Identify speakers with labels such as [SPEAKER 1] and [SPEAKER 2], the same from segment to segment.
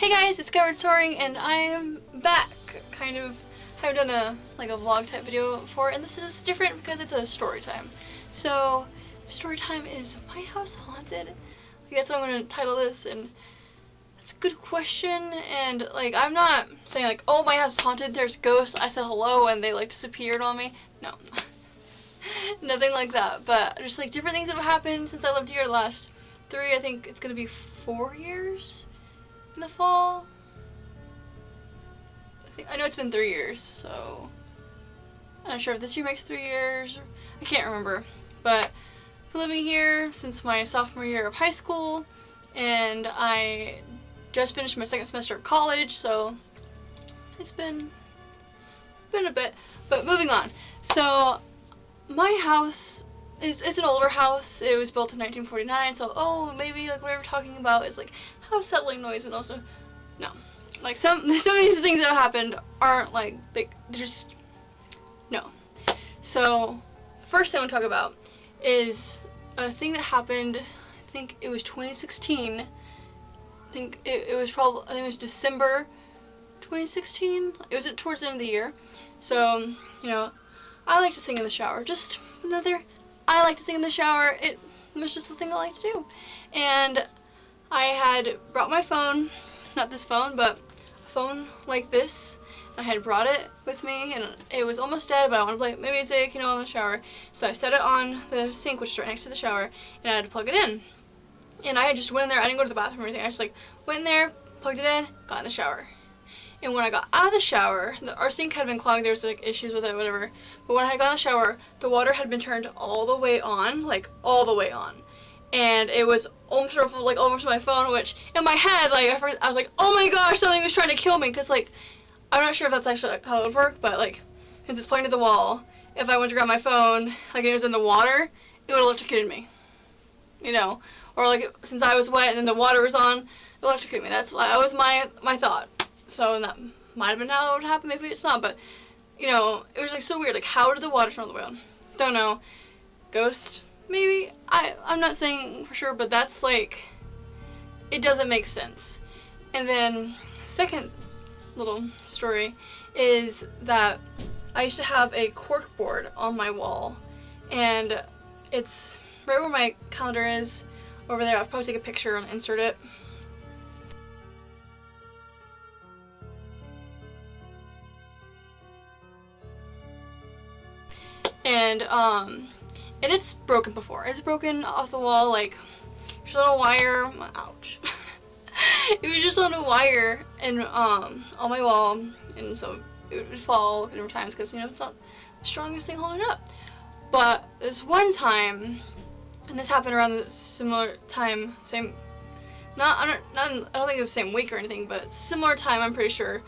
[SPEAKER 1] Hey guys, it's SkywardSoaring and I'm back. Kind of haven't done a vlog type video before, and this is different because it's a story time. So story time is my house haunted? That's what I'm gonna title this, and it's a good question. And I'm not saying oh my house is haunted, there's ghosts, I said hello and they disappeared on me. No. Nothing like that. But just different things that have happened since I lived here the last I think it's gonna be 4 years in the fall. I know it's been 3 years, so I'm not sure if this year makes 3 years. I can't remember. But I've been living here since my sophomore year of high school, and I just finished my second semester of college, so it's been a bit. But moving on. So my house it's an older house. It was built in 1949, so maybe what we're talking about is house settling noise, and also no. Some of these things that happened aren't they're just no. So first thing I want to talk about is a thing that happened, I think it was 2016. I think it was December 2016. It was towards the end of the year. So, I like to sing in the shower. I like to sing in the shower. It was just a thing I like to do. And I had brought my phone, not this phone, but a phone like this. I had brought it with me, and it was almost dead, but I wanted to play music, in the shower. So I set it on the sink, which is right next to the shower, and I had to plug it in. And I just went in there. I didn't go to the bathroom or anything. I just went in there, plugged it in, got in the shower. And when I got out of the shower, our sink had been clogged. There was issues with it, whatever. But when I got in the shower, the water had been turned all the way on, all the way on. And it was almost almost my phone, which in my head, I was oh my gosh, something was trying to kill me, because I'm not sure if that's actually how it would work, but since it's pointed to the wall, if I went to grab my phone, it was in the water, it would have electrocuted me, or since I was wet and then the water was on, it electrocuted me. That was my thought. So that might have been how it would happen. Maybe it's not, but it was so weird. How did the water turn all the way on? Don't know. Ghost? Maybe. I'm not saying for sure, but that's it doesn't make sense. And then second little story is that I used to have a cork board on my wall, and it's right where my calendar is over there. I'll probably take a picture and insert it. And it's broken before. It's broken off the wall, just on a wire. Ouch. It was just on a wire and on my wall, and so it would fall different times because it's not the strongest thing holding it up. But this one time, and this happened around the similar time, I don't think it was the same week or anything, but similar time, I'm pretty sure.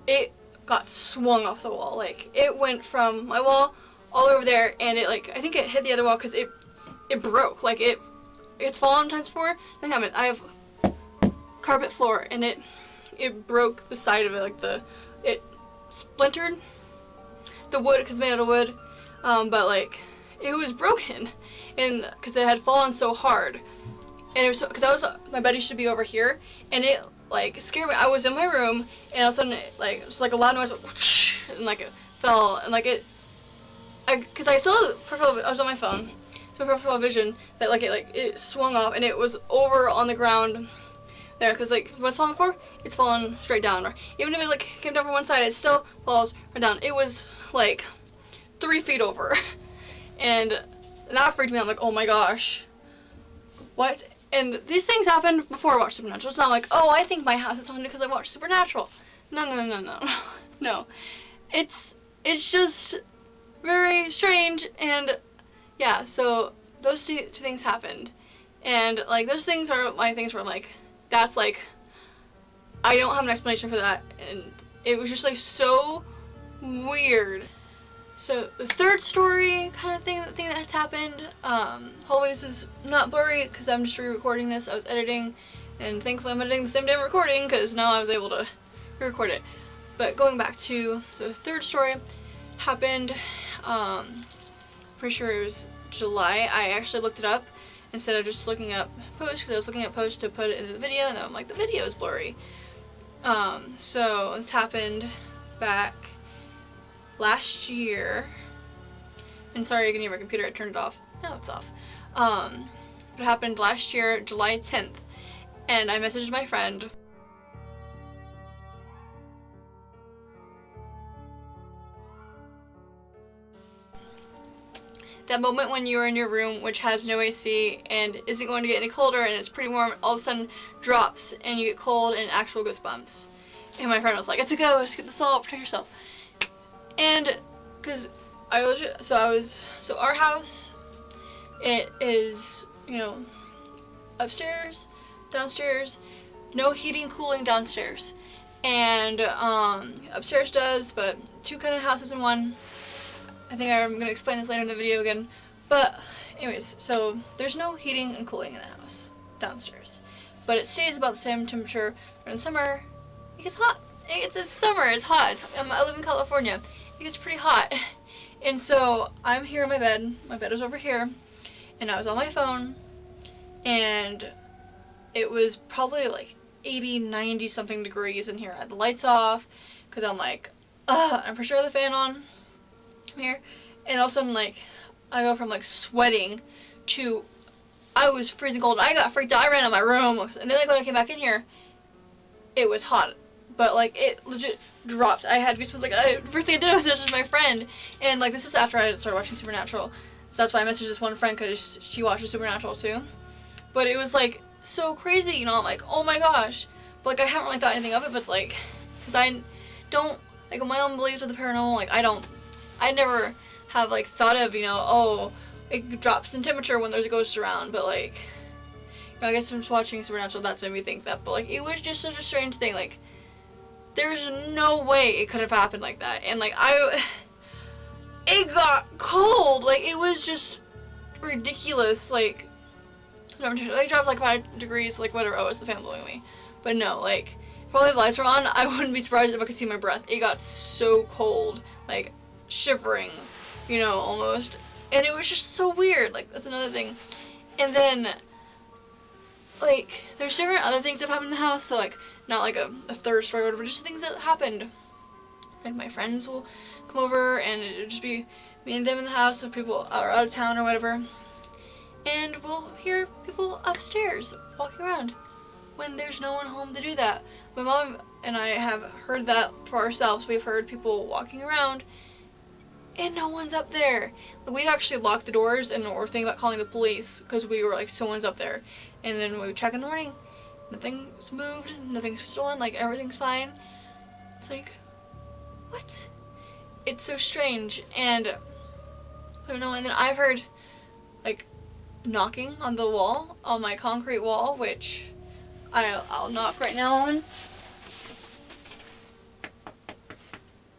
[SPEAKER 1] It got swung off the wall. It went from my wall all over there, and it I think it hit the other wall because it broke. It's fallen times 4. I have carpet floor, and it broke the side of it. It splintered the wood because it's made out of wood, but it was broken, and because it had fallen so hard, and it was because my bed used to be over here, and it scared me. I was in my room, and all of a sudden it was a loud noise, whoosh, and it fell, and because I saw I was on my phone, so my peripheral vision that it swung off, and it was over on the ground there, because when it's falling before, it's fallen straight down, or even if it came down from one side, it still falls right down. It was 3 feet over, and that freaked me out. I'm oh my gosh, what? And these things happened before I watched Supernatural. It's not oh, I think my house is haunted because I watched Supernatural. No. It's just very strange, and yeah, so those two things happened, and those things are things where that's I don't have an explanation for that, and it was just so weird. So the third story kind of thing that has happened, hopefully this is not blurry because I'm just re-recording this. I was editing, and thankfully I'm editing the same day I'm recording because now I was able to re-record it. But going back to the third story happened, pretty sure it was July. I actually looked it up instead of just looking up posts, because I was looking at posts to put it into the video, and I'm the video is blurry. So this happened back last year. And sorry, you can hear my computer, I turned it off. Now it's off. It happened last year, July 10th. And I messaged my friend. That moment when you are in your room, which has no AC and isn't going to get any colder, and it's pretty warm, all of a sudden drops and you get cold and actual goosebumps. And my friend was like, "It's a ghost, get the salt, protect yourself." And because so our house, it is, you know, upstairs, downstairs, no heating, cooling downstairs. And upstairs does, but two kind of houses in one. I think I'm going to explain this later in the video again. But anyways, so there's no heating and cooling in the house downstairs. But it stays about the same temperature. But in summer, it gets hot. It's summer, it's hot. I live in California. It gets pretty hot. And so I'm here in my bed. My bed is over here. And I was on my phone. And it was probably like 80, 90 something degrees in here. I had the lights off. Because I'm like, I'm for sure the fan on here. And all of a sudden, like, I go from like sweating to I was freezing cold. I got freaked out. I ran out of my room. And then like when I came back in here, it was hot. But like it legit dropped. I had goosebumps. Like first thing I did was message my friend, and like this is after I started watching Supernatural, so that's why I messaged this one friend because she watches Supernatural too. But it was like so crazy, you know. I'm like, oh my gosh. But like I haven't really thought anything of it. But it's like, cause I don't like my own beliefs with the paranormal. Like I never have like thought of, you know, oh, it drops in temperature when there's a ghost around. But like, you know, I guess from watching Supernatural, that's made me think that. But like, it was just such a strange thing. Like, there's no way it could have happened like that. And like it got cold. Like it was just ridiculous. Like it dropped like 5 degrees. Like whatever. Oh, it's the fan blowing me. But no, like if all the lights were on, I wouldn't be surprised if I could see my breath. It got so cold, like shivering, you know, almost. And it was just so weird. Like that's another thing. And then like there's different other things that happened in the house. So like not like a thirst or whatever, just things that happened. Like my friends will come over and it'll just be me and them in the house if people are out of town or whatever. And we'll hear people upstairs walking around when there's no one home to do that. My mom and I have heard that for ourselves. We've heard people walking around and no one's up there. Like, we actually locked the doors and we're thinking about calling the police because we were like, someone's up there. And then we would check in the morning. Nothing's moved, nothing's stolen, like everything's fine. It's like, what? It's so strange. And I don't know. And then I've heard like knocking on the wall, on my concrete wall, which I'll knock right now on.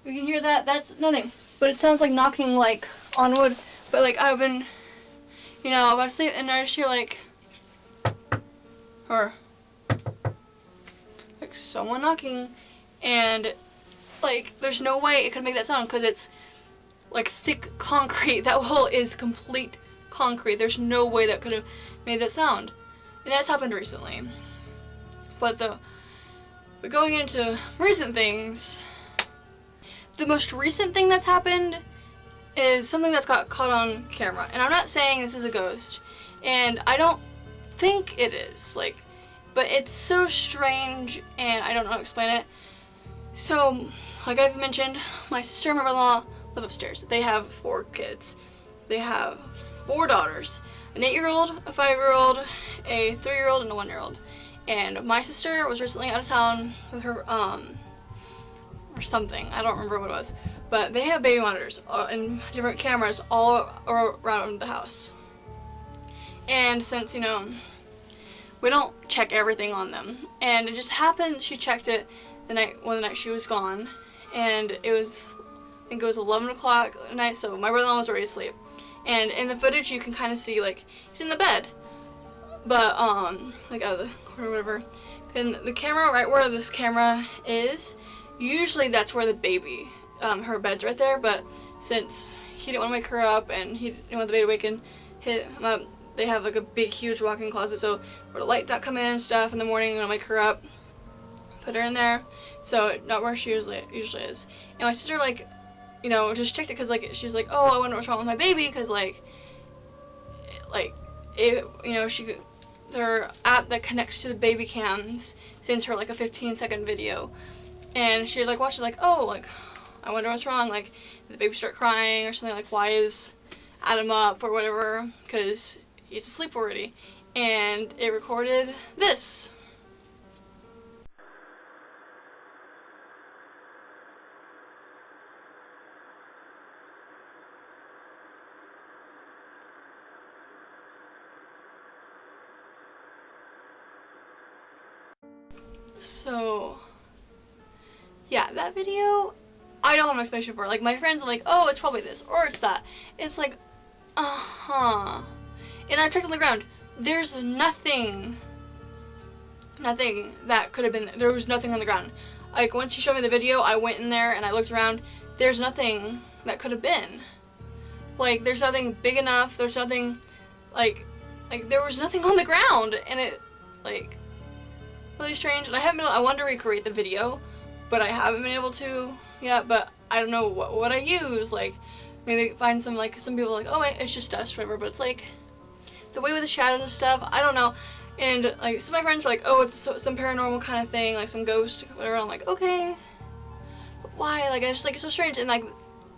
[SPEAKER 1] You can hear that? That's nothing. But it sounds like knocking like on wood. But like I've been, you know, about to sleep and I just hear like, or like someone knocking, and like there's no way it could make that sound because it's like thick concrete. That wall is complete concrete. There's no way that could have made that sound. And that's happened recently. But going into recent things, the most recent thing that's happened is something that's got caught on camera. And I'm not saying this is a ghost, and I don't think it is, like, but it's so strange and I don't know how to explain it. So like I've mentioned, my sister and my brother-in-law live upstairs. They have 4 kids. They have 4 daughters, an 8-year-old, a 5-year-old, a 3-year-old, and a 1-year-old. And my sister was recently out of town with her or something, I don't remember what it was, but they have baby monitors and different cameras all around the house. And since, you know, we don't check everything on them, and it just happened she checked it one night she was gone, and it was, I think it was 11 o'clock at night, so my brother-in-law was already asleep. And in the footage you can kind of see, like, he's in the bed, but like out of the corner or whatever, and the camera right where this camera is, usually that's where the baby, her bed's right there, but since he didn't want to wake her up and he didn't want the baby to waken, they have like a big huge walk-in closet, so for the light not come in and stuff in the morning and wake her up, put her in there, so not where she usually is. And my sister, like, you know, just checked it because, like, she was like, oh, I wonder what's wrong with my baby, because, like, it, you know, their app that connects to the baby cams sends her, like, a 15-second video, and she, like, watched it, like, oh, like, I wonder what's wrong, like, did the baby start crying or something, like, why is Adam up or whatever, because he's asleep already. And it recorded this. So, yeah, that video, I don't have an explanation for it. Like, my friends are like, oh, it's probably this, or it's that. It's like, uh-huh. And I checked on the ground. There's nothing that could have been, there was nothing on the ground. Like, once she showed me the video, I went in there and I looked around. There's nothing that could have been. Like, there's nothing big enough, there's nothing, like, there was nothing on the ground, and it, like, really strange. And I wanted to recreate the video, but I haven't been able to yet, but I don't know what I use. Like, maybe find some, like, some people are like, oh, it's just dust, whatever, but it's like, the way with the shadows and stuff, I don't know. And, like, some of my friends are like, oh, it's some paranormal kind of thing, like some ghost, whatever. I'm like, okay, but why? Like, it's just, like, it's so strange. And, like,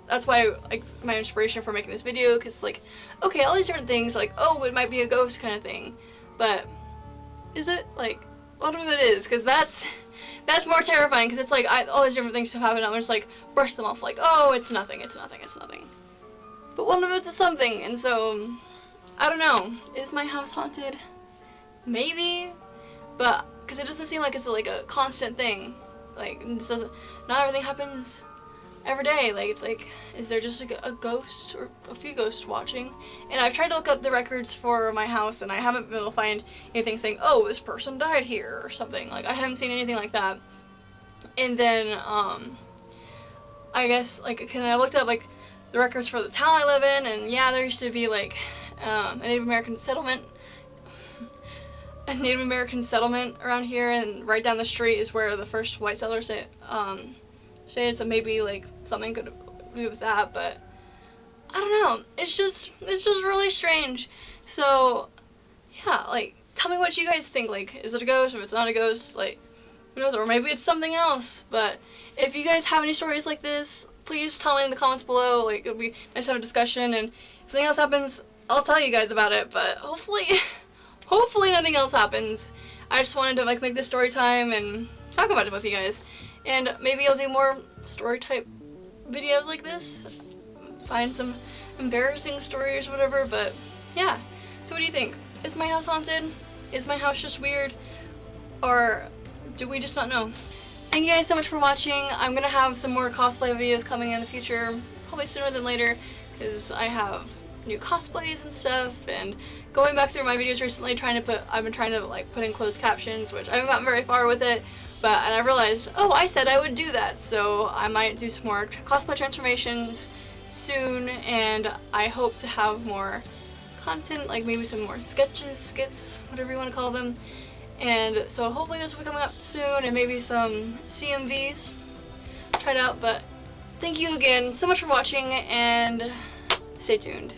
[SPEAKER 1] that's why, like, my inspiration for making this video, because, like, okay, all these different things, like, oh, it might be a ghost kind of thing, but is it? Like, what if it is? Because that's more terrifying, because it's like, all these different things have happened, I'm just like, brush them off, like, oh, it's nothing, it's nothing, it's nothing. But what if it's something? And so, I don't know, is my house haunted? Maybe, but, because it doesn't seem like it's like a constant thing. Like, not everything happens every day. Like, it's like, is there just like a ghost or a few ghosts watching? And I've tried to look up the records for my house, and I haven't been able to find anything saying, oh, this person died here or something. Like, I haven't seen anything like that. And then, I guess, like, I looked up, like, the records for the town I live in, and yeah, there used to be, like, a Native American settlement around here, and right down the street is where the first white settlers stayed, so maybe, like, something could do with that, but I don't know, it's just really strange. So, yeah, like, tell me what you guys think. Like, is it a ghost? If it's not a ghost, like, who knows, or maybe it's something else. But if you guys have any stories like this, please tell me in the comments below. Like, it would be nice to have a discussion, and if something else happens, I'll tell you guys about it, but hopefully nothing else happens. I just wanted to, like, make this story time and talk about it with you guys. And maybe I'll do more story type videos like this. Find some embarrassing stories or whatever, but yeah. So what do you think? Is my house haunted? Is my house just weird? Or do we just not know? Thank you guys so much for watching. I'm gonna have some more cosplay videos coming in the future, probably sooner than later, because I have new cosplays and stuff, and going back through my videos recently, I've been trying to like put in closed captions, which I haven't gotten very far with it, and I realized, oh, I said I would do that, so I might do some more cosplay transformations soon, and I hope to have more content, like maybe some more sketches, skits, whatever you want to call them, and so hopefully this will be coming up soon, and maybe some CMVs, try it out. But thank you again so much for watching, and stay tuned.